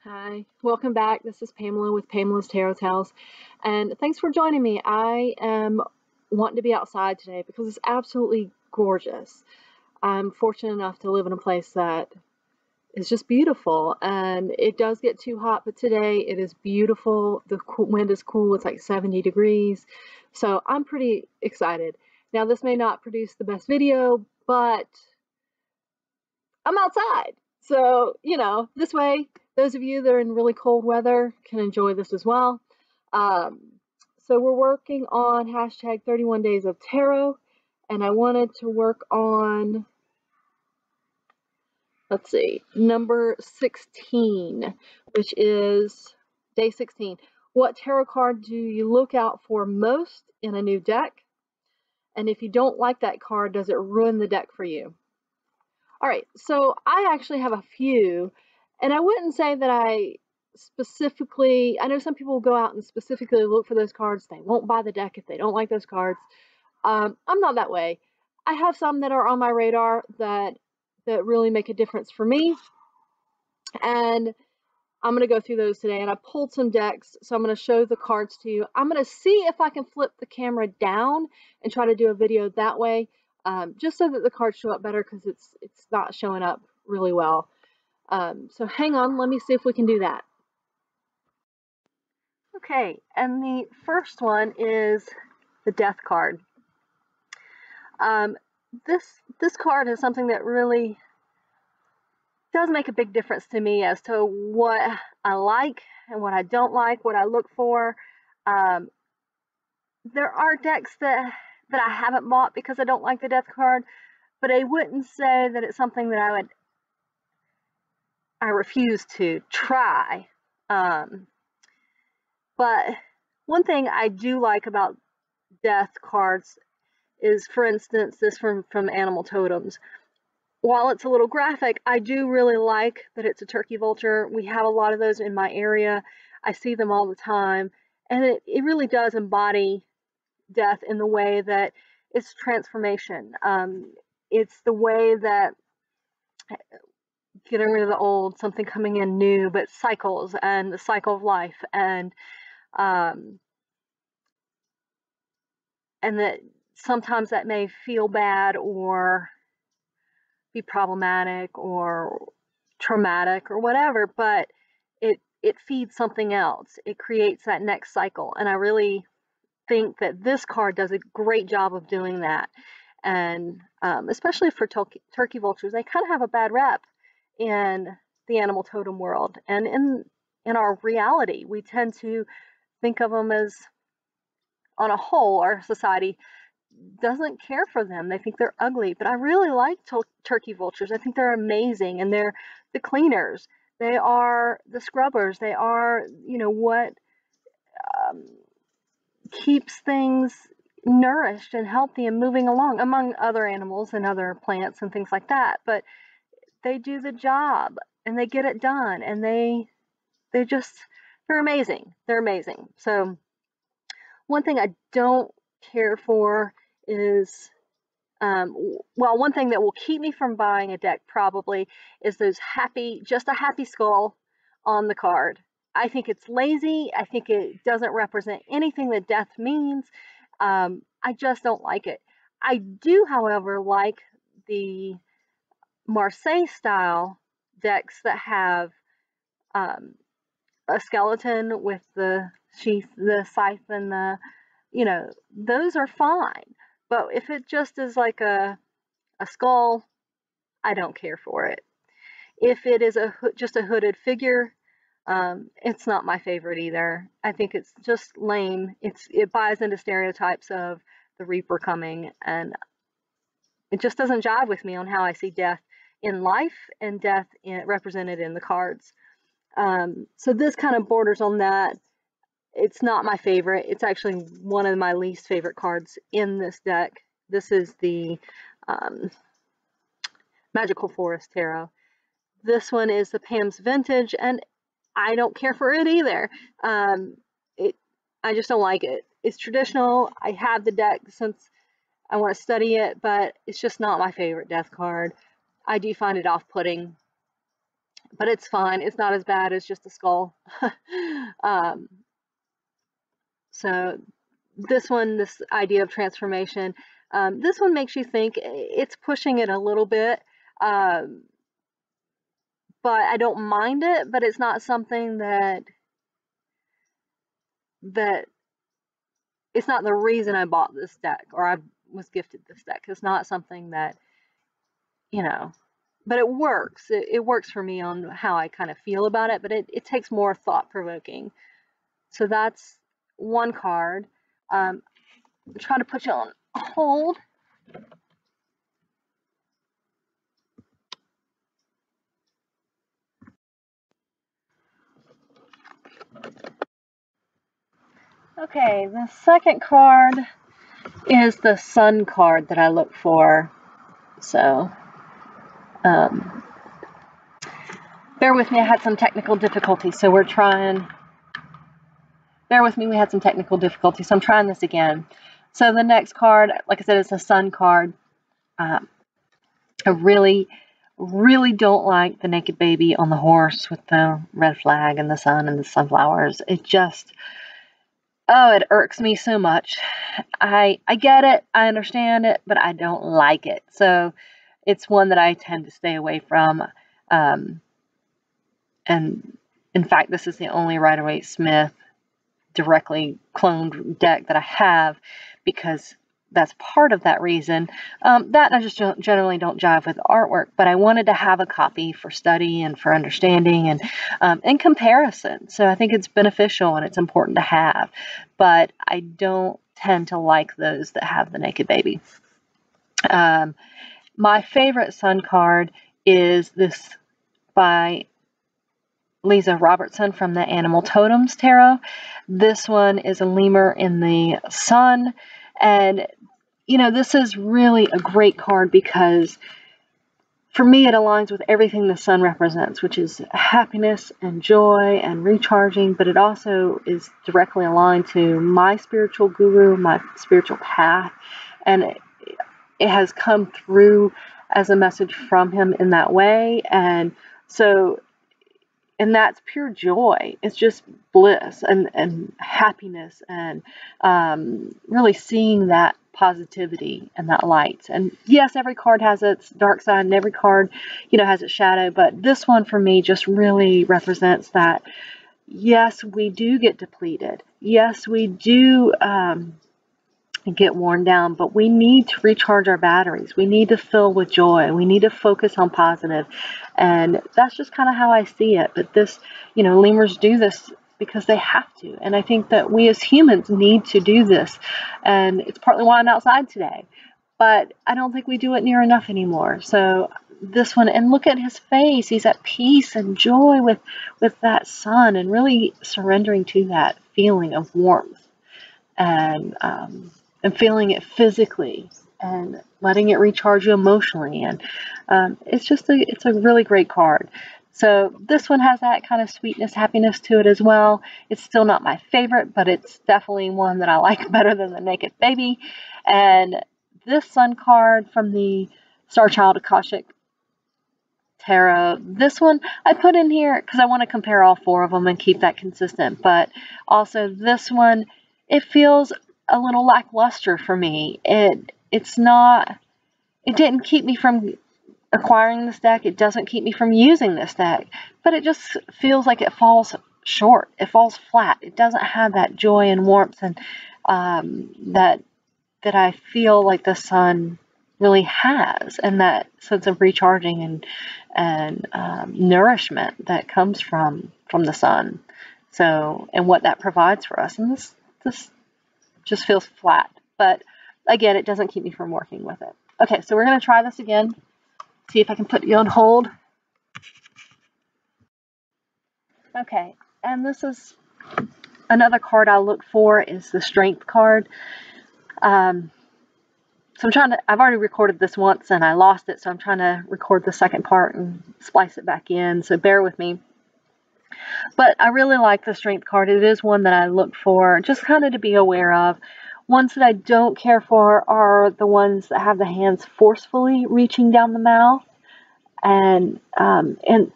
Hi, welcome back. This is Pamela with Pamela's Tarot Tales, and thanks for joining me. I am wanting to be outside today because it's absolutely gorgeous. I'm fortunate enough to live in a place that is just beautiful, and it does get too hot, but today it is beautiful. The wind is cool, it's like 70 degrees, so I'm pretty excited. Now, this may not produce the best video, but I'm outside. So, this way, those of you that are in really cold weather can enjoy this as well. Um, so we're working on hashtag 31 days of tarot, and I wanted to work on, let's see, number 16, which is day 16. What tarot card do you look out for most in a new deck? And if you don't like that card, does it ruin the deck for you? All right, so I actually have a few, and I wouldn't say that I know some people will go out and specifically look for those cards. They won't buy the deck if they don't like those cards. I'm not that way. I have some that are on my radar that really make a difference for me, and I'm going to go through those today. And I pulled some decks, so I'm going to show the cards to you. I'm going to see if I can flip the camera down and try to do a video that way. Just so that the cards show up better, because it's not showing up really well. So hang on, let me see if we can do that. Okay, and the first one is the Death card. This card is something that really does make a big difference to me as to what I like and what I don't like, what I look for. There are decks that I haven't bought because I don't like the Death card, but I wouldn't say that it's something that I refuse to try. But one thing I do like about Death cards is, for instance, this from Animal Totems. While it's a little graphic, I do really like that it's a turkey vulture. We have a lot of those in my area. I see them all the time, and it really does embody death in the way that it's transformation. It's the way that getting rid of the old, something coming in new, but cycles and the cycle of life, and that sometimes that may feel bad or be problematic or traumatic or whatever, but it feeds something else. It creates that next cycle, and I really think that this card does a great job of doing that. And especially for turkey vultures, they kind of have a bad rep in the animal totem world, and in our reality, we tend to think of them as, on a whole, our society doesn't care for them. They think they're ugly, but I really like turkey vultures. I think they're amazing, and they're the cleaners. They are the scrubbers. They are, what keeps things nourished and healthy and moving along, among other animals and other plants and things like that. But they do the job, and they get it done, and they're amazing. They're amazing. So one thing I don't care for is, well, one thing that will keep me from buying a deck probably is those just a happy skull on the card. I think it's lazy. I think it doesn't represent anything that death means. I just don't like it. I do, however, like the Marseille style decks that have a skeleton with the sheath, the scythe, and those are fine. But if it just is like a skull, I don't care for it. If it is just a hooded figure, it's not my favorite either. I think it's just lame. It buys into stereotypes of the Reaper coming, and it just doesn't jive with me on how I see death in life and death represented in the cards. So this kind of borders on that. It's not my favorite. It's actually one of my least favorite cards in this deck. This is the Magical Forest Tarot. This one is the Pam's Vintage, and I don't care for it either. I just don't like it. It's traditional. I have the deck since I want to study it, but it's just not my favorite death card. I do find it off-putting, but it's fine. It's not as bad as just a skull. So this one, this idea of transformation, this one makes you think. It's pushing it a little bit, but I don't mind it. But it's not something that it's not the reason I bought this deck or I was gifted this deck. It's not something that, you know, but it works. It works for me on how I kind of feel about it, but it takes more thought-provoking. So that's one card. I'm trying to put you on hold. Okay, the second card is the Sun card that I look for. So, bear with me, I had some technical difficulties, so we're trying. Bear with me, we had some technical difficulties, so I'm trying this again. So the next card, like I said, it's a Sun card. I really don't like the naked baby on the horse with the red flag and the sun and the sunflowers. It just, oh, it irks me so much. I get it, I understand it, but I don't like it. So it's one that I tend to stay away from. And in fact, this is the only Rider-Waite-Smith directly cloned deck that I have, because that's part of that reason. That I just generally don't jive with artwork, but I wanted to have a copy for study and for understanding and in comparison. So I think it's beneficial and it's important to have, but I don't tend to like those that have the naked baby. My favorite Sun card is this by Lisa Robertson from the Animal Totems Tarot. This one is a lemur in the sun, and you know, this is really a great card because for me it aligns with everything the sun represents, which is happiness and joy and recharging, but it also is directly aligned to my spiritual guru, my spiritual path, and it has come through as a message from him in that way. And so, and that's pure joy. It's just bliss and happiness and really seeing that positivity and that light. And yes, every card has its dark side and every card, you know, has its shadow. But this one for me just really represents that. Yes, we do get depleted. Yes, we do get worn down, but we need to recharge our batteries. We need to fill with joy. We need to focus on positive. And that's just kind of how I see it. But this, you know, lemurs do this because they have to. And I think that we as humans need to do this. And it's partly why I'm outside today. But I don't think we do it near enough anymore. So this one, and look at his face. He's at peace and joy with that sun and really surrendering to that feeling of warmth and feeling it physically and letting it recharge you emotionally. And it's just it's a really great card. So this one has that kind of sweetness, happiness to it as well. It's still not my favorite, but it's definitely one that I like better than the Naked Baby. And this Sun card from the Starchild Akashic Tarot, this one I put in here because I want to compare all four of them and keep that consistent. But also this one, it feels a little lackluster for me. It's not, it didn't keep me from acquiring this deck. It doesn't keep me from using this deck, but it just feels like it falls short. It falls flat. It doesn't have that joy and warmth and that I feel like the sun really has, and that sense of recharging and nourishment that comes from the sun. So, and what that provides for us. And this just feels flat, but again, it doesn't keep me from working with it. Okay, so we're going to try this again, see if I can put you on hold. Okay, and this is another card I look for is the Strength card. So I've already recorded this once and I lost it, so I'm trying to record the second part and splice it back in, so bear with me. But I really like the Strength card. It is one that I look for, just kind of to be aware of. Ones that I don't care for are the ones that have the hands forcefully reaching down the mouth. and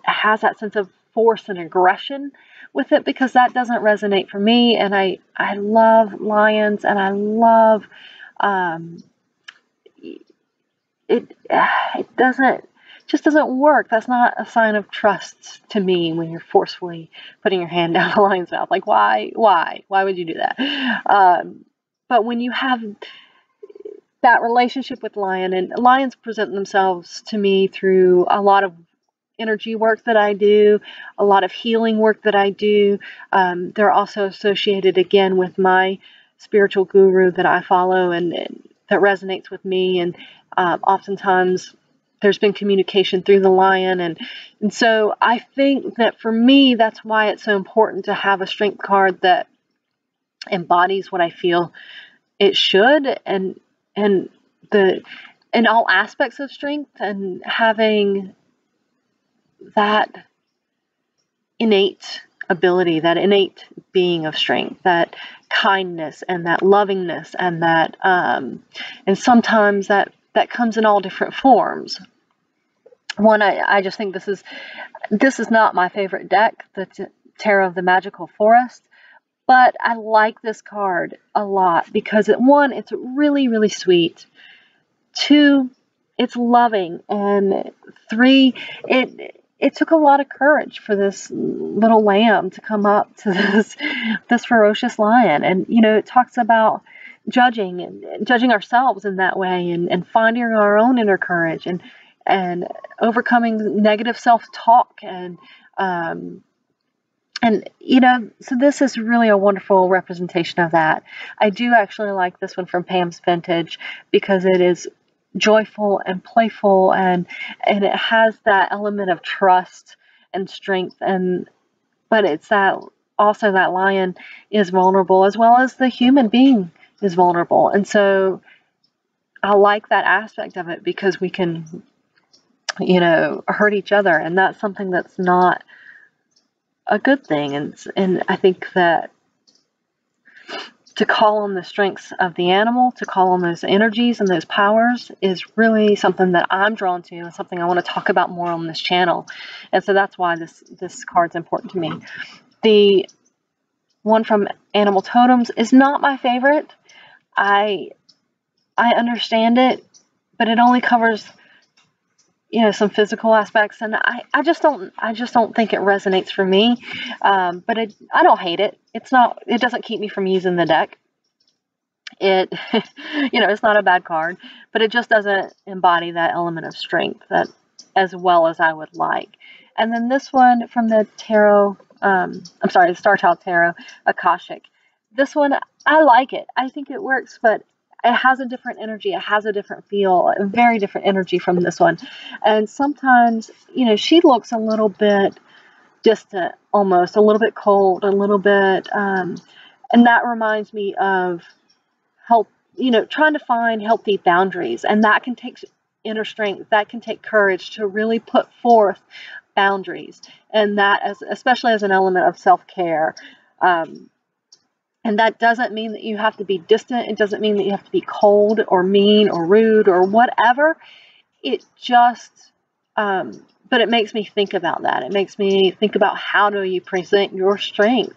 has that sense of force and aggression with it, because that doesn't resonate for me. And I love lions, and I love it just doesn't work. That's not a sign of trust to me when you're forcefully putting your hand down a lion's mouth. Like, why would you do that? But when you have that relationship with lion, and lions present themselves to me through a lot of energy work that I do, a lot of healing work that I do. They're also associated again with my spiritual guru that I follow, and that resonates with me. And oftentimes there's been communication through the lion. And so I think that for me, that's why it's so important to have a strength card that embodies what I feel it should, and the in all aspects of strength, and having that innate ability, that innate being of strength, that kindness and that lovingness, and that and sometimes that comes in all different forms. One, I just think this is not my favorite deck, the Tarot of the Magical Forest, but I like this card a lot because one, it's really, really sweet. Two, it's loving. And three, it took a lot of courage for this little lamb to come up to this ferocious lion. And, it talks about judging ourselves in that way, and finding our own inner courage, and overcoming negative self-talk. So this is really a wonderful representation of that. I do actually like this one from Pam's Vintage because it is joyful and playful, and it has that element of trust and strength, but it's that also that lion is vulnerable as well as the human being is vulnerable. And so I like that aspect of it because we can, hurt each other, and that's something that's not a good thing. And I think that to call on the strengths of the animal, to call on those energies and those powers, is really something that I'm drawn to, and something I want to talk about more on this channel. And so that's why this card's important to me. The one from Animal Totems is not my favorite. I understand it, but it only covers some physical aspects, and I just don't think it resonates for me. But I don't hate it. It doesn't keep me from using the deck. It it's not a bad card, but it just doesn't embody that element of strength that as well as I would like. And then this one from the Tarot, the Starchild Tarot, Akashic. This one, I like it. I think it works, but it has a different energy. It has a different feel, a very different energy from this one. And sometimes, she looks a little bit distant, almost a little bit cold, a little bit, and that reminds me of help, trying to find healthy boundaries. And that can take inner strength. That can take courage to really put forth boundaries. And that, especially as an element of self-care. And that doesn't mean that you have to be distant. It doesn't mean that you have to be cold or mean or rude or whatever. It just, but it makes me think about that. It makes me think about, how do you present your strength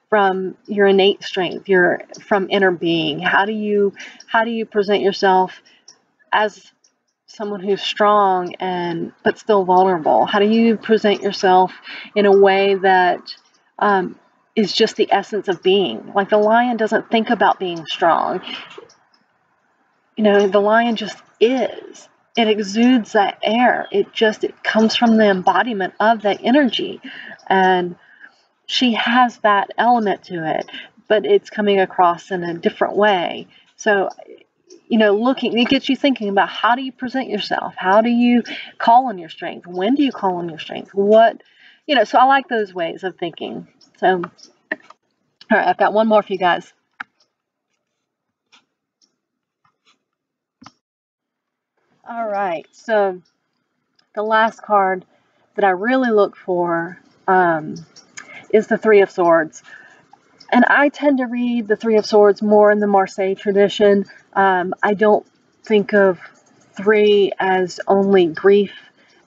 from your innate strength, from inner being? How do you present yourself as someone who's strong but still vulnerable? How do you present yourself in a way that is just the essence of being? Like, the lion doesn't think about being strong. The lion just is. It exudes that air. It comes from the embodiment of that energy. And she has that element to it, but it's coming across in a different way. So, it gets you thinking about, how do you present yourself? How do you call on your strength? When do you call on your strength? So I like those ways of thinking. So, all right, I've got one more for you guys. All right, so the last card that I really look for is the Three of Swords. And I tend to read the Three of Swords more in the Marseille tradition. I don't think of three as only grief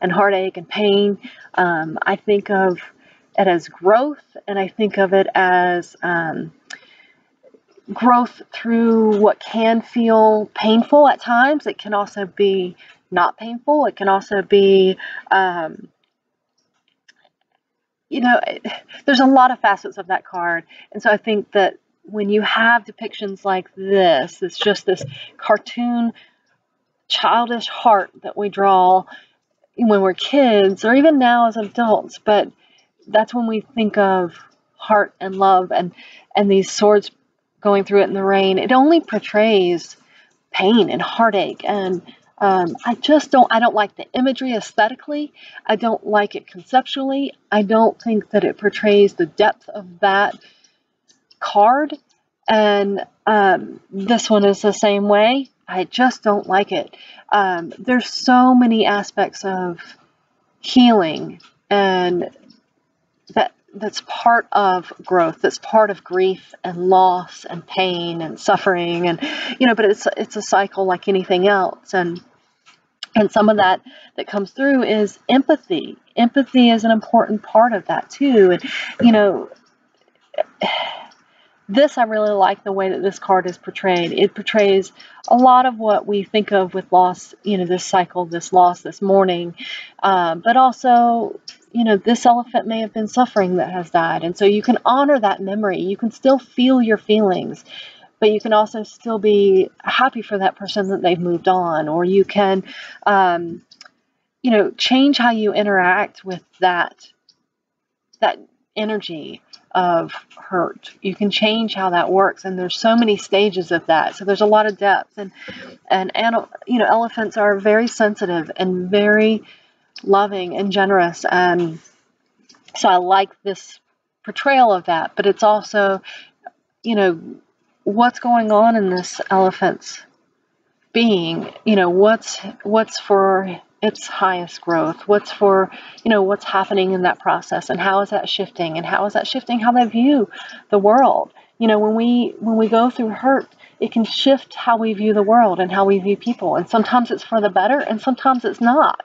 and heartache and pain. I think of it as growth, and I think of it as growth through what can feel painful at times. It can also be not painful. It can also be, you know, there's a lot of facets of that card. And so I think that when you have depictions like this, it's just this cartoon, childish heart that we draw when we're kids, or even now as adults, but that's when we think of heart and love, and these swords going through it in the rain. It only portrays pain and heartache, and I don't like the imagery aesthetically. I don't like it conceptually. I don't think that it portrays the depth of that card, and this one is the same way. I just don't like it. There's so many aspects of healing, and that's part of growth, that's part of grief and loss and pain and suffering, and but it's a cycle like anything else, and some of that comes through is empathy. Empathy is an important part of that too, and this, I really like the way that this card is portrayed. It portrays a lot of what we think of with loss, this cycle, this loss, this mourning, but also, this elephant may have been suffering that has died. And so you can honor that memory. You can still feel your feelings, but you can also still be happy for that person that they've moved on. Or you can, change how you interact with that energy of hurt. You can change how that works, and there's so many stages of that. So there's a lot of depth, and elephants are very sensitive and very loving and generous, and so I like this portrayal of that. But it's also, what's going on in this elephant's being, what's for its highest growth, what's for, what's happening in that process, and how is that shifting, and how is that shifting how they view the world. When we go through hurt, it can shift how we view the world and how we view people, and sometimes it's for the better, and sometimes it's not.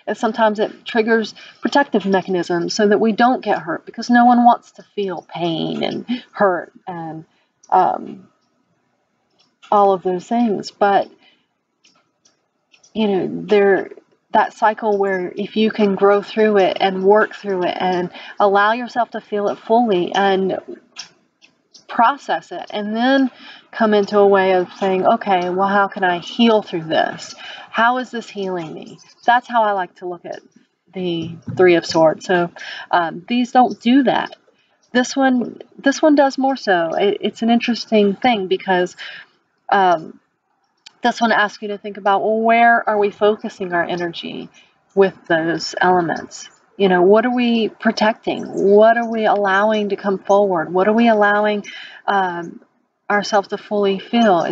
And sometimes it triggers protective mechanisms so that we don't get hurt, because no one wants to feel pain and hurt and all of those things. But that cycle where if you can grow through it and work through it and allow yourself to feel it fully and process it, and then come into a way of saying, okay, well, how can I heal through this? How is this healing me? That's how I like to look at the Three of Swords. So these don't do that. This one does more so. It's an interesting thing, because this one asks you to think about, well, where are we focusing our energy with those elements? What are we protecting? What are we allowing to come forward? What are we allowing ourselves to fully feel?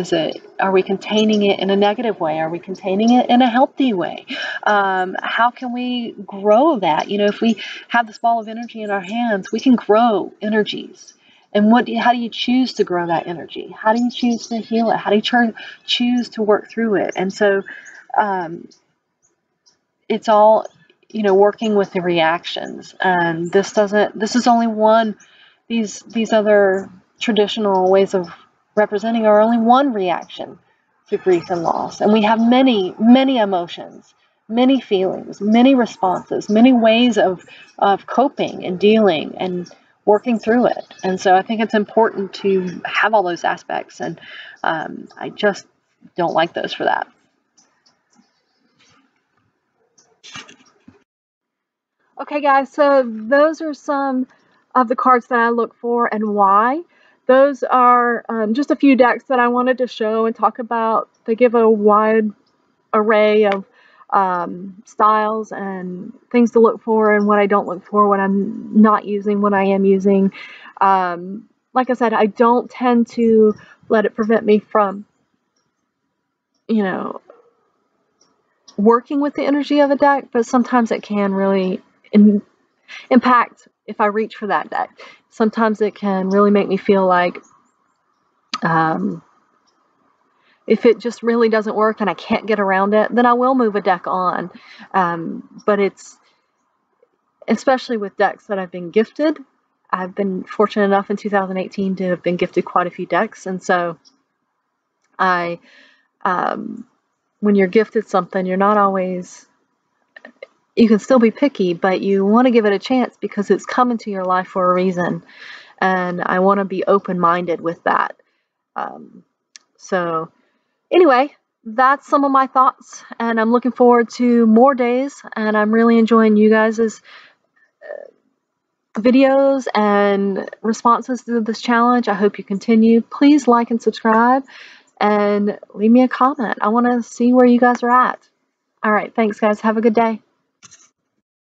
Are we containing it in a negative way? Are we containing it in a healthy way? How can we grow that? If we have this ball of energy in our hands, we can grow energies. And how do you choose to grow that energy? How do you choose to heal it? How do you choose to work through it? And so it's all, working with the reactions. And this is only one. These other traditional ways of representing are only one reaction to grief and loss. And we have many, many emotions, many feelings, many responses, many ways of coping and dealing and working through it. And so I think it's important to have all those aspects, and I just don't like those for that. Okay, guys, so those are some of the cards that I look for and why. Those are just a few decks that I wanted to show and talk about. They give a wide array of styles and things to look for, and what I don't look for, what I'm not using, what I am using. Like I said, I don't tend to let it prevent me from, working with the energy of a deck, but sometimes it can really impact if I reach for that deck. Sometimes it can really make me feel like if it just really doesn't work and I can't get around it, then I will move a deck on. But it's, especially with decks that I've been gifted, I've been fortunate enough in 2018 to have been gifted quite a few decks. And so when you're gifted something, you're not always, you can still be picky, but you want to give it a chance because it's come into your life for a reason. And I want to be open-minded with that. So anyway, that's some of my thoughts, and I'm looking forward to more days, and I'm really enjoying you guys' videos and responses to this challenge. I hope you continue. Please like and subscribe and leave me a comment. I want to see where you guys are at. All right, thanks guys. Have a good day.